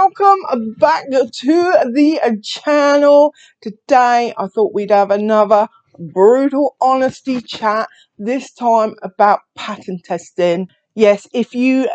welcome back to the channel. Today I thought we'd have another brutal honesty chat, this time about pattern testing. Yes, if you've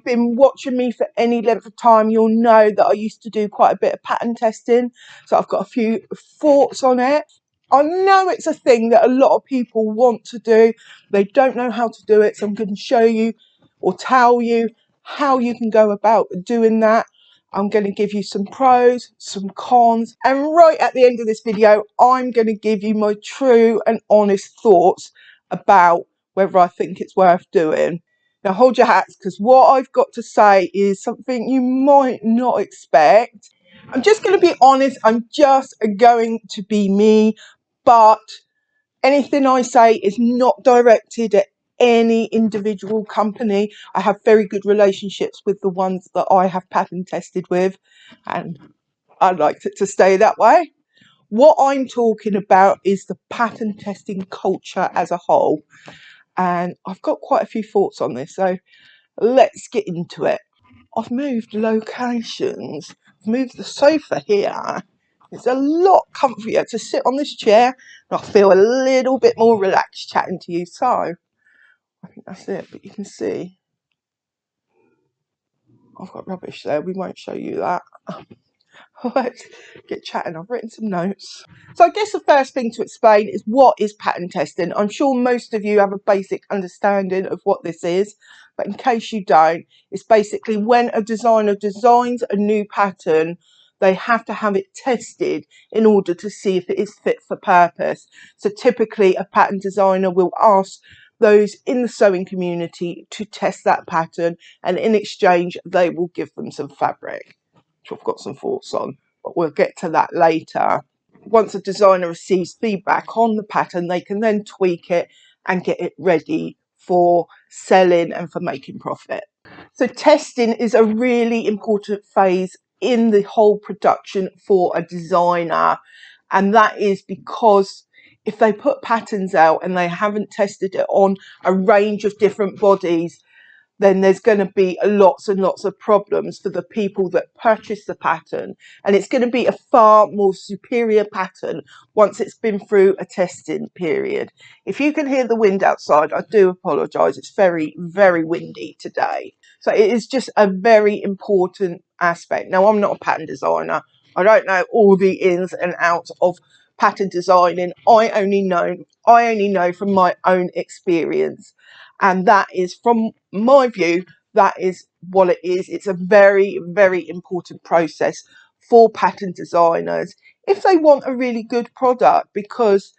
been watching me for any length of time, you'll know that I used to do quite a bit of pattern testing, so I've got a few thoughts on it. I know it's a thing that a lot of people want to do. They don't know how to do it, so I'm going to show you or tell you how you can go about doing that. I'm going to give you some pros, some cons, and right at the end of this video, I'm going to give you my true and honest thoughts about whether I think it's worth doing. Now hold your hats, because what I've got to say is something you might not expect. I'm just going to be honest, I'm just going to be me, but anything I say is not directed at any individual company. I have very good relationships with the ones that I have pattern tested with, and I'd like it to stay that way. What I'm talking about is the pattern testing culture as a whole, and I've got quite a few thoughts on this, so let's get into it. I've moved locations. I've moved the sofa here. It's a lot comfier to sit on this chair, and I feel a little bit more relaxed chatting to you. So I think that's it, but you can see I've got rubbish there. We won't show you that. Let's get chatting. I've written some notes. So I guess the first thing to explain is, what is pattern testing? I'm sure most of you have a basic understanding of what this is, but in case you don't, it's basically when a designer designs a new pattern, they have to have it tested in order to see if it is fit for purpose. So typically a pattern designer will ask those in the sewing community to test that pattern, and in exchange they will give them some fabric, which I've got some thoughts on, but we'll get to that later. Once a designer receives feedback on the pattern, they can then tweak it and get it ready for selling and for making profit. So testing is a really important phase in the whole production for a designer, and that is because if they put patterns out and they haven't tested it on a range of different bodies, then there's going to be lots and lots of problems for the people that purchase the pattern, and it's going to be a far more superior pattern once it's been through a testing period. If you can hear the wind outside, I do apologise. It's very, very windy today. So it is just a very important aspect. Now, I'm not a pattern designer. I don't know all the ins and outs of pattern designing. I only know from my own experience. And that is, from my view, that is what it is. It's a very, very important process for pattern designers if they want a really good product, because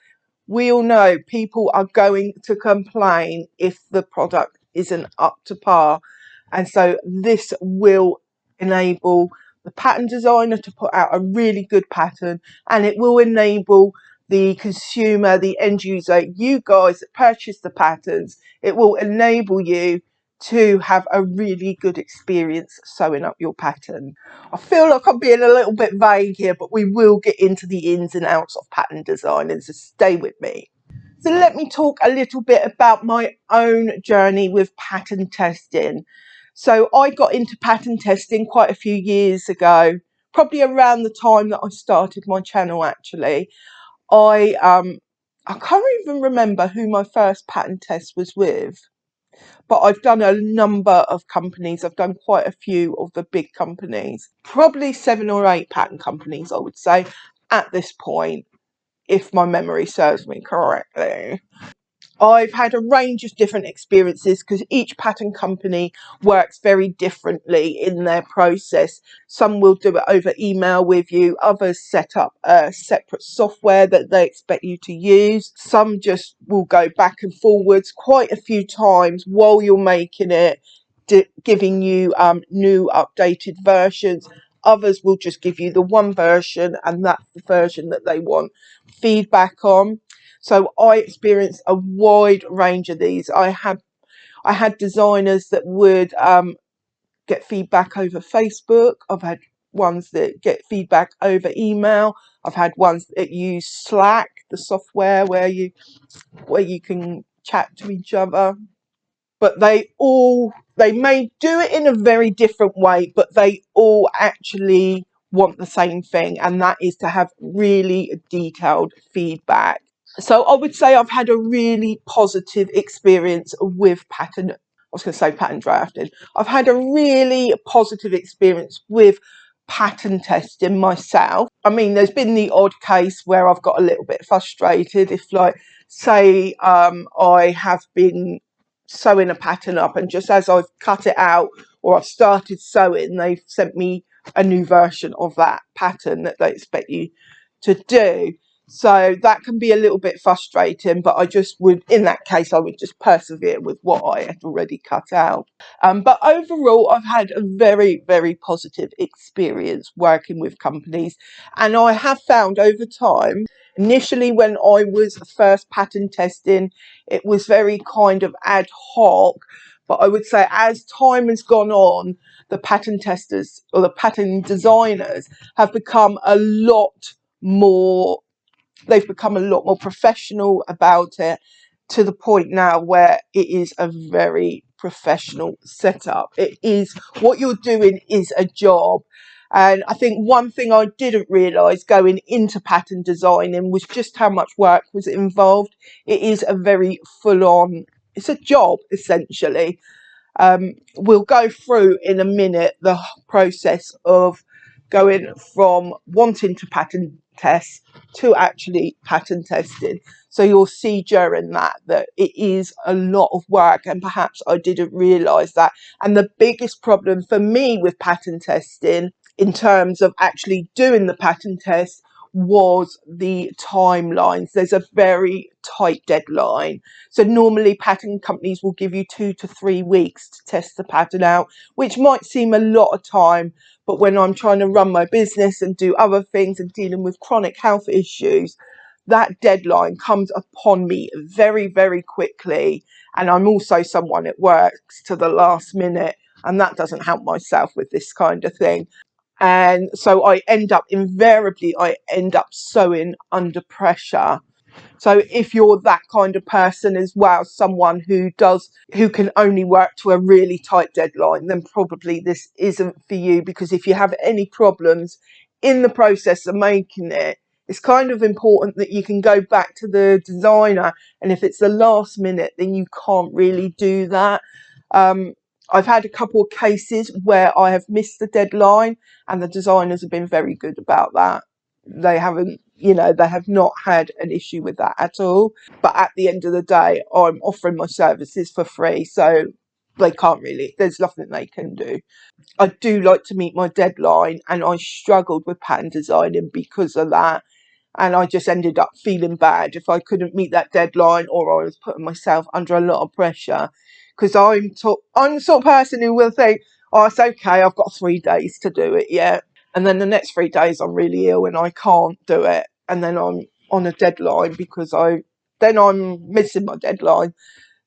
we all know people are going to complain if the product isn't up to par. And so this will enable the pattern designer to put out a really good pattern, and it will enable the consumer, the end user, you guys that purchase the patterns, it will enable you to have a really good experience sewing up your pattern. I feel like I'm being a little bit vague here, but we will get into the ins and outs of pattern designing, so stay with me. So let me talk a little bit about my own journey with pattern testing. So I got into pattern testing quite a few years ago, probably around the time that I started my channel actually. I can't even remember who my first pattern test was with, but I've done a number of companies. I've done quite a few of the big companies, probably 7 or 8 pattern companies, I would say, at this point, if my memory serves me correctly. I've had a range of different experiences because each pattern company works very differently in their process. Some will do it over email with you, others set up a separate software that they expect you to use. Some just will go back and forwards quite a few times while you're making it, giving you new updated versions. Others will just give you the one version, and that's the version that they want feedback on. So I experienced a wide range of these. I had designers that would get feedback over Facebook. I've had ones that get feedback over email. I've had ones that use Slack, the software where you can chat to each other. But they all They may do it in a very different way, but they all actually want the same thing, and that is to have really detailed feedback. So I would say I've had a really positive experience with pattern. I was going to say pattern drafting. I've had a really positive experience with pattern testing myself. I mean, there's been the odd case where I've got a little bit frustrated if, like, say, I have been sewing a pattern up, and just as I've cut it out or I've started sewing, they've sent me a new version of that pattern that they expect you to do. So that can be a little bit frustrating, but I just would, in that case, I would just persevere with what I had already cut out. But overall, I've had a very, very positive experience working with companies. And I have found over time, initially when I was first pattern testing, it was very kind of ad hoc. But I would say as time has gone on, the pattern testers or the pattern designers have become a lot more, they've become a lot more professional about it, to the point now where it is a very professional setup. It is, what you're doing is a job. And I think one thing I didn't realise going into pattern designing was just how much work was involved. It is a very full-on, it's a job essentially. We'll go through in a minute the process of going from wanting to pattern test to actually pattern testing. So you'll see during that it is a lot of work, and perhaps I didn't realise that. And the biggest problem for me with pattern testing in terms of actually doing the pattern test was the timelines. There's a very tight deadline. So normally pattern companies will give you 2 to 3 weeks to test the pattern out, which might seem a lot of time, but when I'm trying to run my business and do other things and dealing with chronic health issues, that deadline comes upon me very, very quickly. And I'm also someone that works to the last minute, and that doesn't help myself with this kind of thing. And so I end up sewing under pressure. So if you're that kind of person as well, someone who can only work to a really tight deadline, then probably this isn't for you, because if you have any problems in the process of making it, it's kind of important that you can go back to the designer, and if it's the last minute, then you can't really do that. I've had a couple of cases where I have missed the deadline, and the designers have been very good about that. They haven't, they have not had an issue with that at all. But at the end of the day, I'm offering my services for free, so they can't really, there's nothing they can do. I do like to meet my deadline, and I struggled with pattern designing because of that. And I just ended up feeling bad if I couldn't meet that deadline, or I was putting myself under a lot of pressure. Because I'm the sort of person who will think, oh, it's okay, I've got 3 days to do it yet. And then the next 3 days I'm really ill and I can't do it. And then I'm on a deadline because I'm missing my deadline.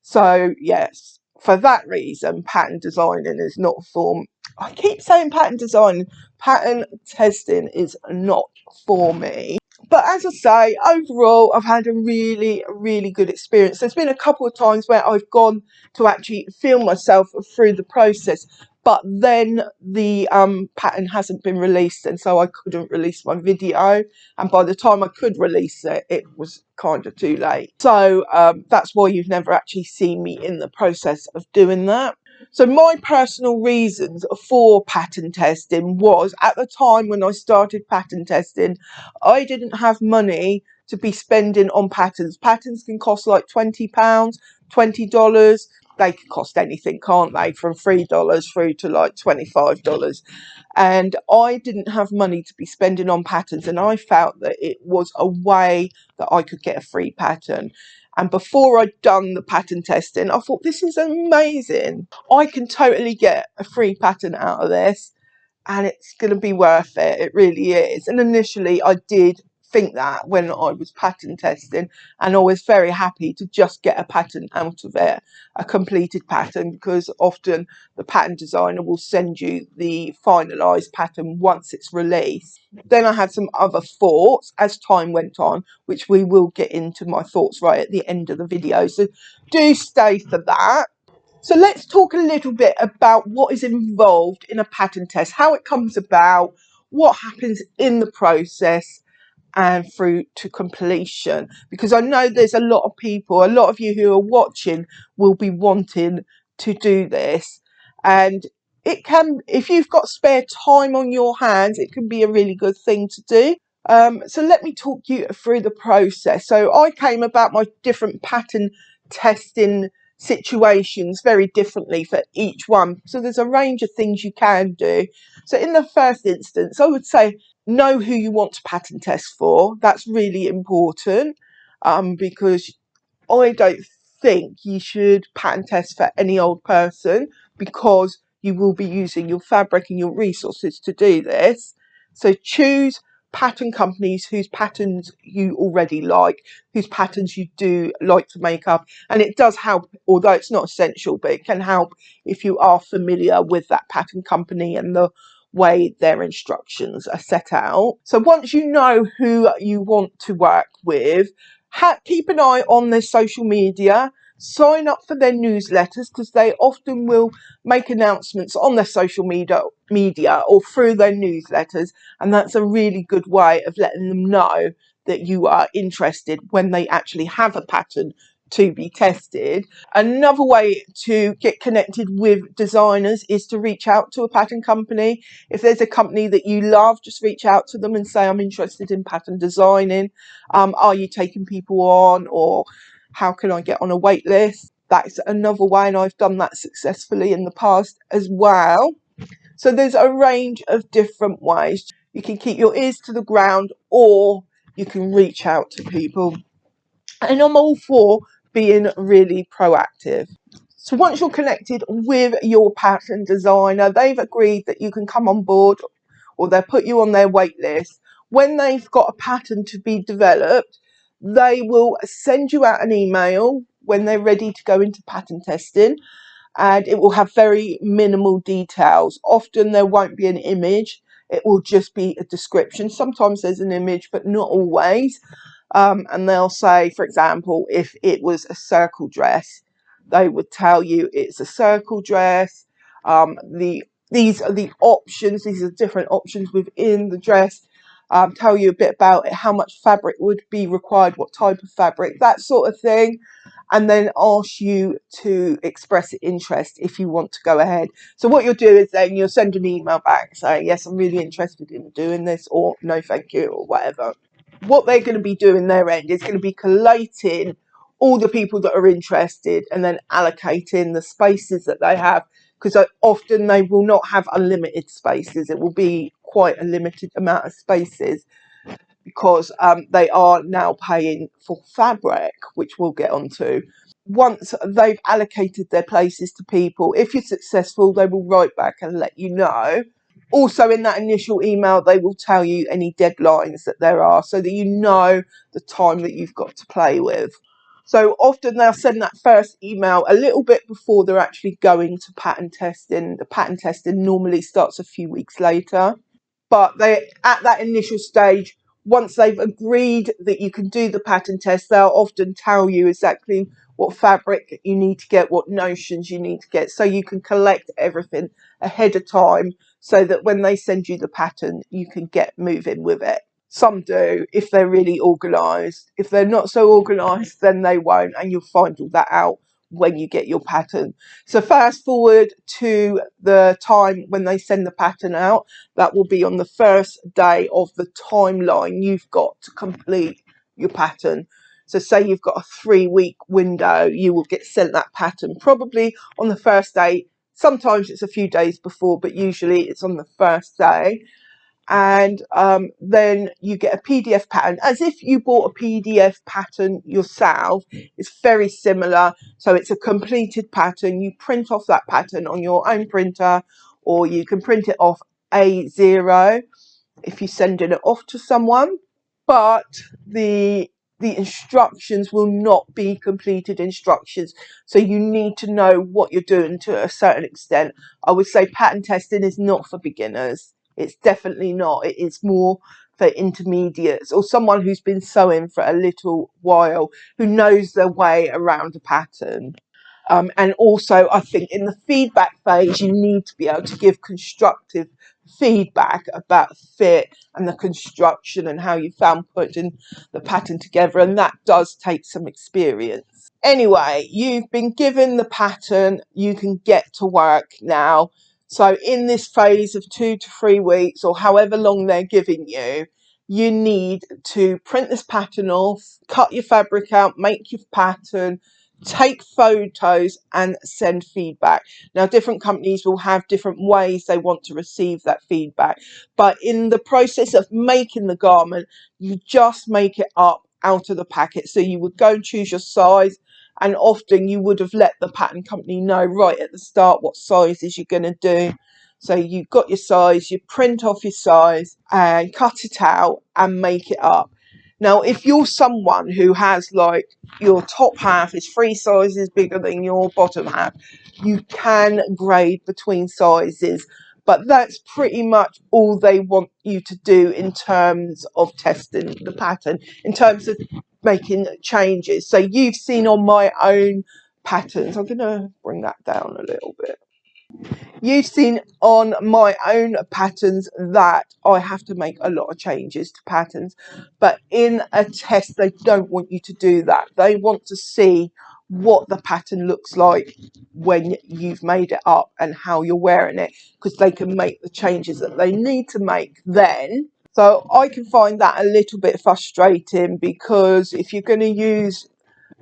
So yes, for that reason, pattern designing is not for me. I keep saying pattern design, pattern testing is not for me. But as I say, overall, I've had a really, really good experience. There's been a couple of times where I've gone to actually film myself through the process, but then the pattern hasn't been released, and so I couldn't release my video. And by the time I could release it, it was kind of too late. So that's why you've never actually seen me in the process of doing that. So my personal reasons for pattern testing was, at the time when I started pattern testing, I didn't have money to be spending on patterns. Patterns can cost like £20, $20. They can cost anything, can't they? From $3 through to like $25. And I didn't have money to be spending on patterns, and I felt that it was a way that I could get a free pattern. And before I'd done the pattern testing, I thought, this is amazing. I can totally get a free pattern out of this, and it's going to be worth it. It really is. And initially I did think that when I was pattern testing, and I was very happy to just get a pattern out of it, a completed pattern, because often the pattern designer will send you the finalised pattern once it's released. Then I had some other thoughts as time went on, which we will get into my thoughts right at the end of the video, so do stay for that. So let's talk a little bit about what is involved in a patent test, how it comes about, what happens in the process and through to completion, because I know there's a lot of people, a lot of you who are watching will be wanting to do this, and it can, if you've got spare time on your hands, it can be a really good thing to do. So let me talk you through the process. So I came about my different pattern testing situations very differently for each one. So there's a range of things you can do. So in the first instance, I would say know who you want to pattern test for. That's really important, because I don't think you should pattern test for any old person, because you will be using your fabric and your resources to do this. So choose pattern companies whose patterns you already like, whose patterns you do like to make up. And it does help, although it's not essential, but it can help if you are familiar with that pattern company and the way their instructions are set out. So once you know who you want to work with, keep an eye on their social media, sign up for their newsletters, because they often will make announcements on their social media or through their newsletters, and that's a really good way of letting them know that you are interested when they actually have a pattern to be tested. Another way to get connected with designers is to reach out to a pattern company. If there's a company that you love, just reach out to them and say, I'm interested in pattern designing. Are you taking people on, or how can I get on a wait list? That's another way, and I've done that successfully in the past as well. So there's a range of different ways. You can keep your ears to the ground, or you can reach out to people. And I'm all for being really proactive. So once you're connected with your pattern designer, they've agreed that you can come on board, or they'll put you on their wait list. When they've got a pattern to be developed, they will send you out an email when they're ready to go into pattern testing, and it will have very minimal details. Often there won't be an image, it will just be a description. Sometimes there's an image, but not always. And they'll say, for example, if it was a circle dress, they would tell you it's a circle dress. These are the options, these are different options within the dress. Tell you a bit about it, how much fabric would be required, what type of fabric, that sort of thing, and then ask you to express interest if you want to go ahead. So what you'll do is then you'll send an email back saying, yes, I'm really interested in doing this, or no thank you, or whatever. What they're going to be doing their end is going to be collating all the people that are interested and then allocating the spaces that they have, because often they will not have unlimited spaces. It will be quite a limited amount of spaces, because they are now paying for fabric, which we'll get onto. Once they've allocated their places to people, if you're successful, they will write back and let you know. Also, in that initial email, they will tell you any deadlines that there are, so that you know the time that you've got to play with. So often they'll send that first email a little bit before they're actually going to pattern testing. The pattern testing normally starts a few weeks later. But they, at that initial stage, once they've agreed that you can do the pattern test, they'll often tell you exactly what fabric you need to get, what notions you need to get, so you can collect everything ahead of time, so that when they send you the pattern, you can get moving with it. Some do, if they're really organised. If they're not so organised, then they won't, and you'll find all that out when you get your pattern. So fast forward to the time when they send the pattern out. That will be on the first day of the timeline you've got to complete your pattern. So say you've got a 3-week window, you will get sent that pattern probably on the first day. Sometimes it's a few days before, but usually it's on the first day. And then you get a PDF pattern, as if you bought a PDF pattern yourself. It's very similar. So it's a completed pattern. You print off that pattern on your own printer, or you can print it off A0 if you're sending it off to someone. But the instructions will not be completed instructions, so you need to know what you're doing to a certain extent. I would say pattern testing is not for beginners. It's definitely not. It is more for intermediates, or someone who's been sewing for a little while, who knows their way around a pattern. And also, I think in the feedback phase, you need to be able to give constructive feedback about fit and the construction and how you found putting the pattern together. And that does take some experience. Anyway, you've been given the pattern. You can get to work now. So in this phase of 2 to 3 weeks, or however long they're giving you, you need to print this pattern off, cut your fabric out, make your pattern, take photos and send feedback. Now, different companies will have different ways they want to receive that feedback, but in the process of making the garment, you just make it up out of the packet. So you would go and choose your size, and often you would have let the pattern company know right at the start what sizes you're going to do. So you've got your size, you print off your size and cut it out and make it up. Now, if you're someone who has, like, your top half is 3 sizes bigger than your bottom half, you can grade between sizes, but that's pretty much all they want you to do in terms of testing the pattern, in terms of making changes. So you've seen on my own patterns, I'm going to bring that down a little bit. You've seen on my own patterns that I have to make a lot of changes to patterns, but in a test they don't want you to do that. They want to see what the pattern looks like when you've made it up and how you're wearing it, because they can make the changes that they need to make then. So I can find that a little bit frustrating, because if you're going to use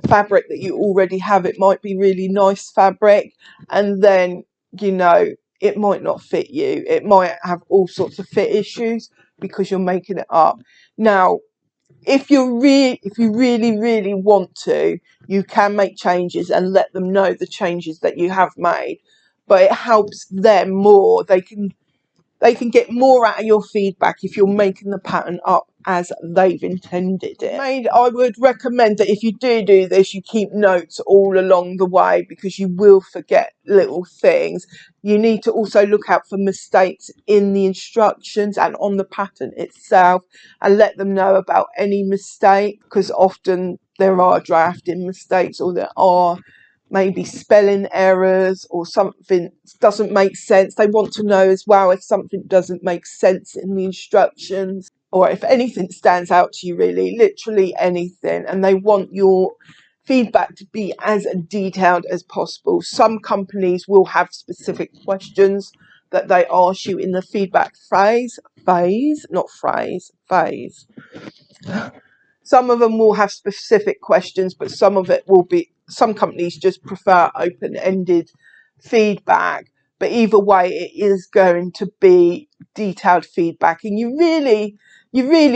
fabric that you already have, it might be really nice fabric, and then, you know, it might not fit you. It might have all sorts of fit issues because you're making it up. Now, if you really want to, you can make changes and let them know the changes that you have made, but it helps them more. They can get more out of your feedback if you're making the pattern up as they've intended it. I would recommend that if you do this, you keep notes all along the way, because you will forget little things. You need to also look out for mistakes in the instructions and on the pattern itself, and let them know about any mistake, because often there are drafting mistakes, or there are maybe spelling errors, or something doesn't make sense. They want to know as well if something doesn't make sense in the instructions, or if anything stands out to you, really, literally anything. And they want your feedback to be as detailed as possible. Some companies will have specific questions that they ask you in the feedback phase. Some of them will have specific questions, but some companies just prefer open-ended feedback. But either way, it is going to be detailed feedback, and you really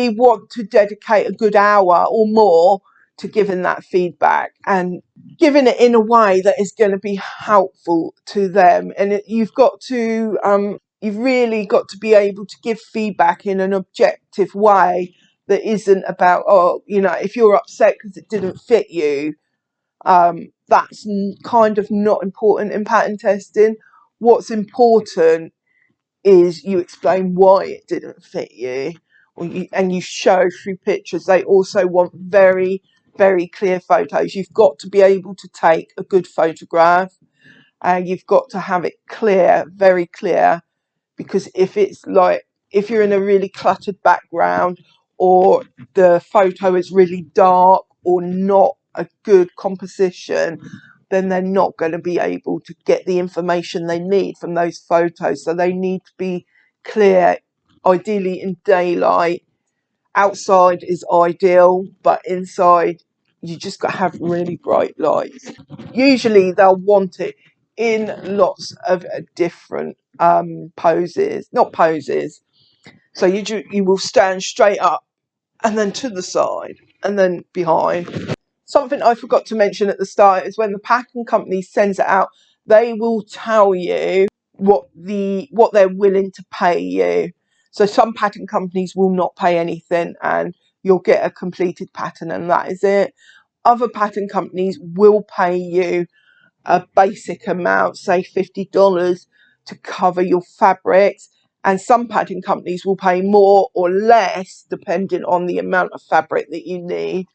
want to dedicate a good hour or more to giving that feedback, and giving it in a way that is going to be helpful to them. And you've really got to be able to give feedback in an objective way that isn't about, oh, you know, if you're upset because it didn't fit you, that's kind of not important in pattern testing. What's important is you explain why it didn't fit you, and you show through pictures. They also want very, very clear photos. You've got to be able to take a good photograph, and you've got to have it clear, very clear, because if you're in a really cluttered background, or the photo is really dark or not a good composition, then they're not going to be able to get the information they need from those photos. So they need to be clear, ideally in daylight. Outside is ideal, but inside you just got to have really bright lights. Usually they'll want it in lots of different poses, not poses. So you will stand straight up, and then to the side, and then behind. Something I forgot to mention at the start is when the packing company sends it out, they will tell you what they're willing to pay you. So some pattern companies will not pay anything, and you'll get a completed pattern, and that is it. Other pattern companies will pay you a basic amount, say $50, to cover your fabrics, and some pattern companies will pay more or less depending on the amount of fabric that you need.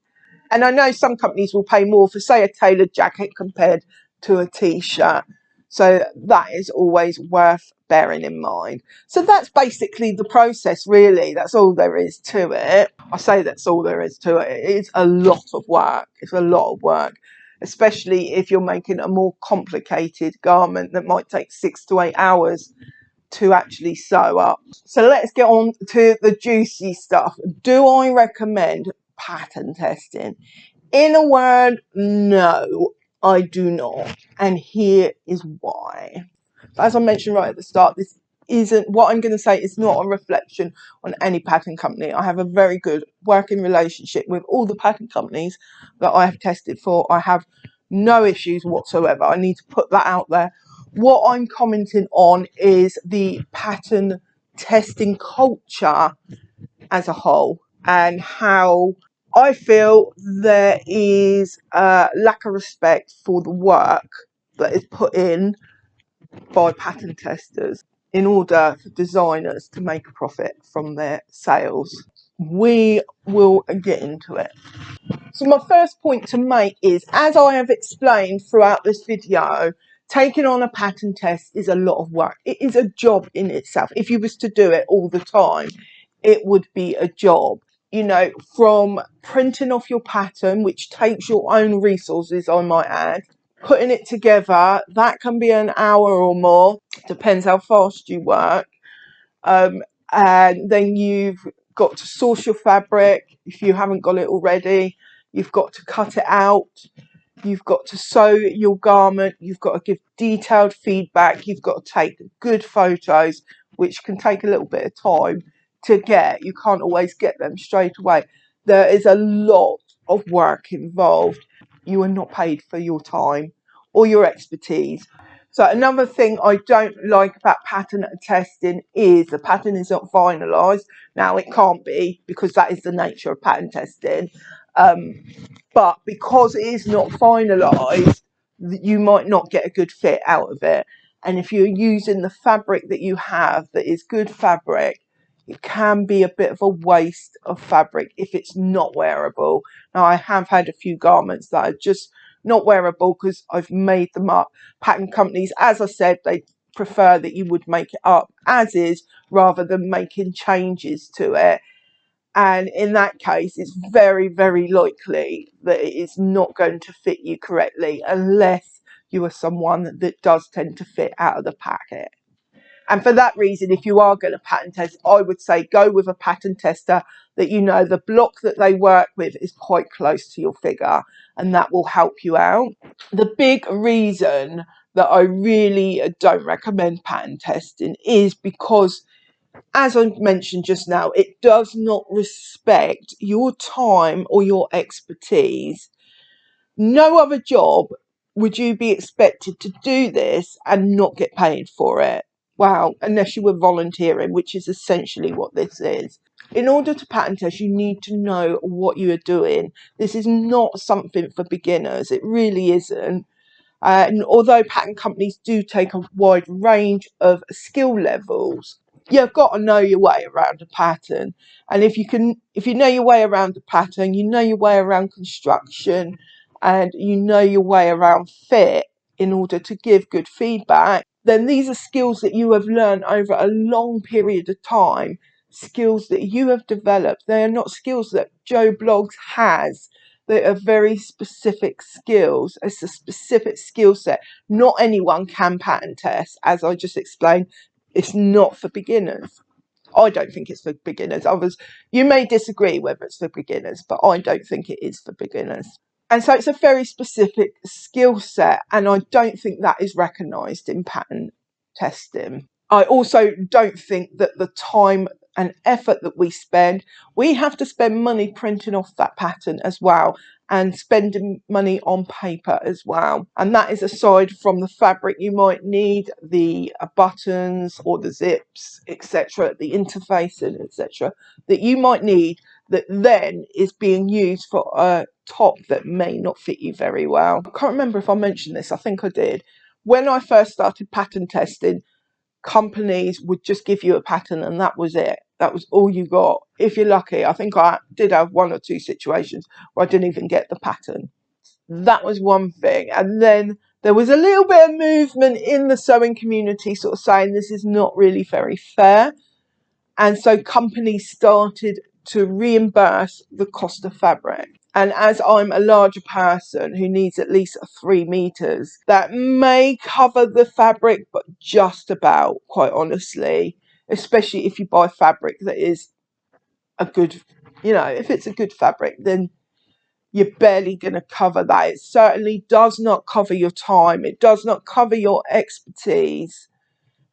And I know some companies will pay more for, say, a tailored jacket compared to a t-shirt. So that is always worth bearing in mind. So that's basically the process, really. That's all there is to it. I say that's all there is to it. It's a lot of work. It's a lot of work, especially if you're making a more complicated garment that might take 6 to 8 hours to actually sew up. So let's get on to the juicy stuff. Do I recommend pattern testing? In a word, no, I do not. And here is why. As I mentioned right at the start, this isn't what I'm going to say is not a reflection on any pattern company. I have a very good working relationship with all the pattern companies that I have tested for. I have no issues whatsoever. I need to put that out there. What I'm commenting on is the pattern testing culture as a whole, and how I feel there is a lack of respect for the work that is put in by pattern testers in order for designers to make a profit from their sales. We will get into it. So my first point to make is, as I have explained throughout this video, taking on a pattern test is a lot of work. It is a job in itself. If you was to do it all the time, it would be a job. You know, from printing off your pattern, which takes your own resources, I might add, putting it together, that can be an hour or more, depends how fast you work. And then you've got to source your fabric if you haven't got it already. You've got to cut it out. You've got to sew your garment. You've got to give detailed feedback. You've got to take good photos, which can take a little bit of time to get. You can't always get them straight away. There is a lot of work involved. You are not paid for your time or your expertise. So another thing I don't like about pattern testing is the pattern is not finalised. Now, it can't be, because that is the nature of pattern testing. But because it is not finalised, you might not get a good fit out of it. And if you're using the fabric that you have that is good fabric, it can be a bit of a waste of fabric if it's not wearable. Now, I have had a few garments that are just not wearable because I've made them up. Pattern companies, as I said, they prefer that you would make it up as is rather than making changes to it. And in that case, it's very, very likely that it is not going to fit you correctly unless you are someone that does tend to fit out of the packet. And for that reason, if you are going to pattern test, I would say go with a pattern tester that you know the block that they work with is quite close to your figure, and that will help you out. The big reason that I really don't recommend pattern testing is because, as I mentioned just now, it does not respect your time or your expertise. No other job would you be expected to do this and not get paid for it. Wow, unless you were volunteering, which is essentially what this is. In order to pattern test, you need to know what you are doing. This is not something for beginners. It really isn't. And although pattern companies do take a wide range of skill levels, you've got to know your way around a pattern. And if you know your way around the pattern, you know your way around construction, and you know your way around fit in order to give good feedback, then these are skills that you have learned over a long period of time, skills that you have developed. They are not skills that Joe Bloggs has. They are very specific skills. It's a specific skill set. Not anyone can pattern test, as I just explained. It's not for beginners. I don't think it's for beginners. You may disagree whether it's for beginners, but I don't think it is for beginners. And so it's a very specific skill set, and I don't think that is recognised in pattern testing. I also don't think that the time and effort that we have to spend money printing off that pattern as well, and spending money on paper as well. And that is aside from the fabric you might need, the buttons or the zips, etc., the interfacing, etc., that you might need, that then is being used for a top that may not fit you very well. I can't remember if I mentioned this. I think I did. When I first started pattern testing, companies would just give you a pattern and that was it. That was all you got. If you're lucky, I think I did have one or two situations where I didn't even get the pattern. That was one thing. And then There was a little bit of movement in the sewing community sort of saying this is not really very fair. And so companies started to reimburse the cost of fabric. And as I'm a larger person who needs at least 3 meters, that may cover the fabric, but just about, quite honestly, especially if you buy fabric that is a good, if it's a good fabric, then you're barely going to cover that. It certainly does not cover your time. It does not cover your expertise.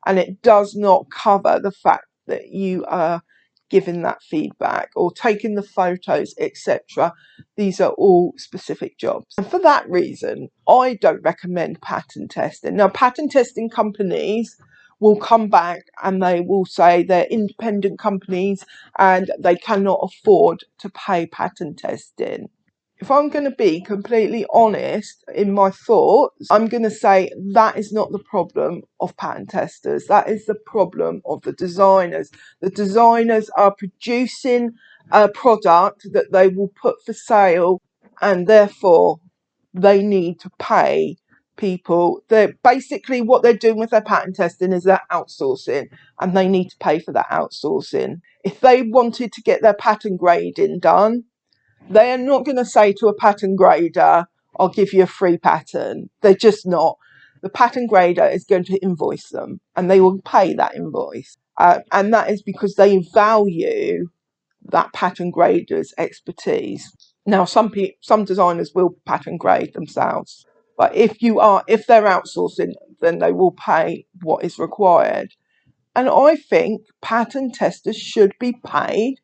And it does not cover the fact that you are giving that feedback or taking the photos, etc. These are all specific jobs. And for that reason, I don't recommend pattern testing. Now, pattern testing companies will come back and they will say they're independent companies and they cannot afford to pay pattern testing. If I'm going to be completely honest in my thoughts, I'm going to say that is not the problem of pattern testers. That is the problem of the designers. The designers are producing a product that they will put for sale, and therefore they need to pay people. They're basically, what they're doing with their pattern testing is they're outsourcing, and they need to pay for that outsourcing. If they wanted to get their pattern grading done, they are not going to say to a pattern grader, I'll give you a free pattern. They're just not. The pattern grader is going to invoice them and they will pay that invoice. And that is because they value that pattern grader's expertise. Now, some designers will pattern grade themselves. But if they're outsourcing, then they will pay what is required. And I think pattern testers should be paid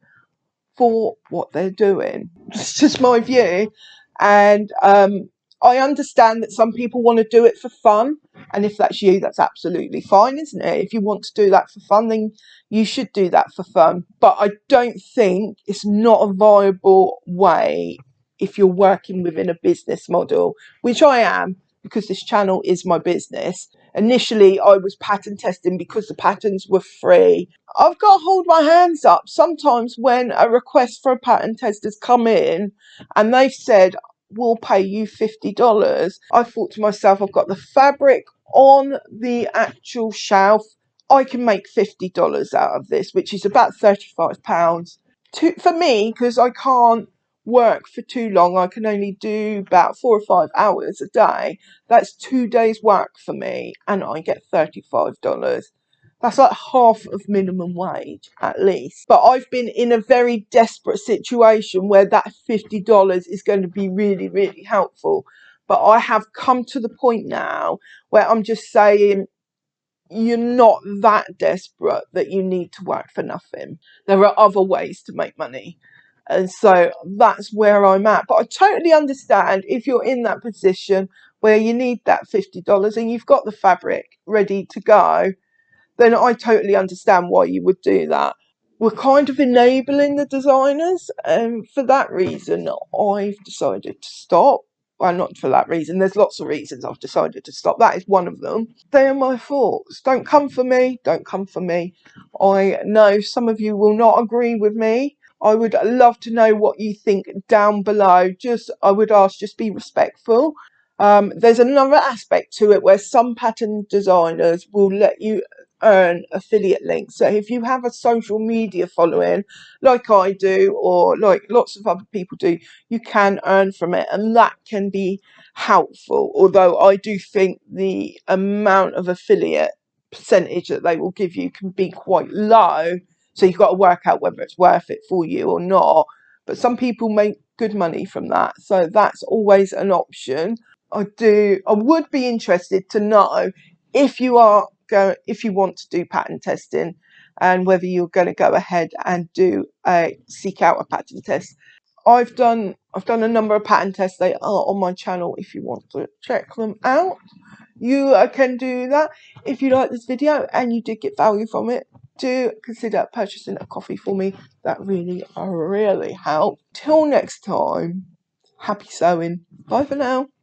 for what they're doing. It's just my view. And I understand that some people want to do it for fun. And if that's you, that's absolutely fine, isn't it? If you want to do that for fun, then you should do that for fun. But I don't think it's not a viable way if you're working within a business model, which I am, because this channel is my business. Initially, I was pattern testing because the patterns were free. I've got to hold my hands up. Sometimes when a request for a pattern test has come in and they've said, we'll pay you $50, I thought to myself, I've got the fabric on the actual shelf. I can make $50 out of this, which is about £35. For me, because I can't work for too long, I can only do about 4 or 5 hours a day. That's 2 days work for me, and I get $35. That's like half of minimum wage at least. But I've been in a very desperate situation where that $50 is going to be really, really helpful. But I have come to the point now where I'm just saying, you're not that desperate that you need to work for nothing. There are other ways to make money. And so that's where I'm at. But I totally understand if you're in that position where you need that $50 and you've got the fabric ready to go, then I totally understand why you would do that. We're kind of enabling the designers, and for that reason, I've decided to stop. Well, not for that reason. There's lots of reasons I've decided to stop. That is one of them. They are my thoughts. Don't come for me. Don't come for me. I know some of you will not agree with me. I would love to know what you think down below. I would ask, just be respectful. There's another aspect to it where some pattern designers will let you earn affiliate links. So if you have a social media following like I do, or like lots of other people do, you can earn from it, and that can be helpful. Although I do think the amount of affiliate percentage that they will give you can be quite low, so you've got to work out whether it's worth it for you or not. But some people make good money from that, so that's always an option. I would be interested to know if you want to do pattern testing, and whether you're going to go ahead and seek out a pattern test. I've done a number of pattern tests. They are on my channel if you want to check them out. You can do that. If you like this video and you did get value from it, do consider purchasing a coffee for me. That really helps. Till next time, happy sewing. Bye for now.